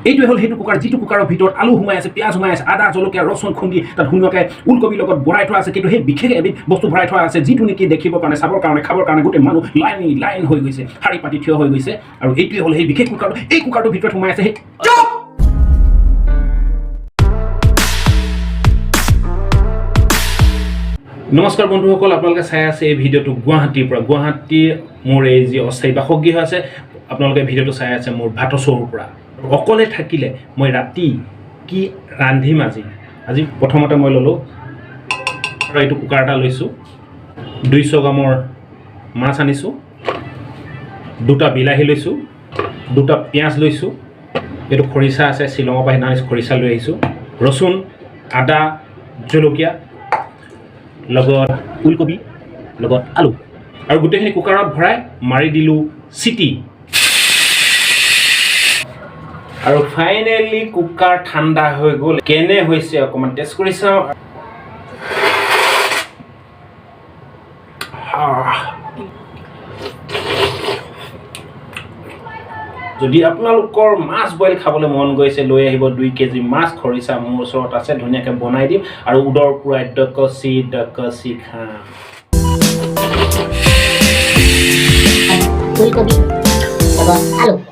এইটোৱে হ'ল সেইটো কুকাৰ যিটো কুকাৰৰ ভিতৰত আলু সোমাই আছে পিঁয়াজ সোমাই আছে আদা জলকীয়া ৰচুন খুন্দি তাত ধুনীয়াকৈ ওলকবিৰ লগত ভৰাই থোৱা আছে কিন্তু সেই বিশেষ এবিধ বস্তু ভৰাই থোৱা আছে যিটো নেকি দেখিবৰ কাৰণে চাবৰ কাৰণে খাবৰ কাৰণে গোটেই মানুহ লাইন হৈ গৈছে শাৰী পাতি থিয় হৈ গৈছে আৰু এইটোৱে হ'ল সেই বিশেষ কুকাৰটো এই কুকাৰটোৰ ভিতৰত সোমাই আছে সেই নমস্কাৰ বন্ধুসকল আপোনালোকে চাই আছে এই ভিডিঅ'টো গুৱাহাটীৰ পৰা গুৱাহাটীৰ মোৰ এই যি অস্থায়ী বাসগৃহ আছে আপোনালোকে ভিডিঅ'টো চাই আছে মোৰ ভাতৰ চৰুৰ পৰা অকলে থাকিলে মই ৰাতি কি ৰান্ধিম আজি প্ৰথমতে মই ল'লোঁ আৰু এইটো কুকাৰ এটা লৈছোঁ 200 গ্ৰামৰ মাছ আনিছোঁ দুটা বিলাহী লৈছোঁ দুটা পিঁয়াজ লৈছোঁ এইটো খৰিচা আছে শ্বিলঙৰ পৰা সেইদিনা খৰিচা লৈ আহিছোঁ ৰচুন আদা জলকীয়া লগত ওলকবি লগত আলু আৰু গোটেইখিনি কুকাৰত ভৰাই মাৰি দিলোঁ চিটি আৰু ফাইনেলি কুকাৰ ঠাণ্ডা হৈ গ'ল কেনে হৈছে অকণমান টেষ্ট কৰি চাওঁ যদি আপোনালোকৰ মাছ বইল খাবলৈ মন গৈছে লৈ আহিব 2 কেজি মাছ খৰিচা মোৰ ওচৰত আছে ধুনীয়াকৈ বনাই দিম আৰু উদৰ পুৰাই ডকচি খাম ফুলকবি লগত আলু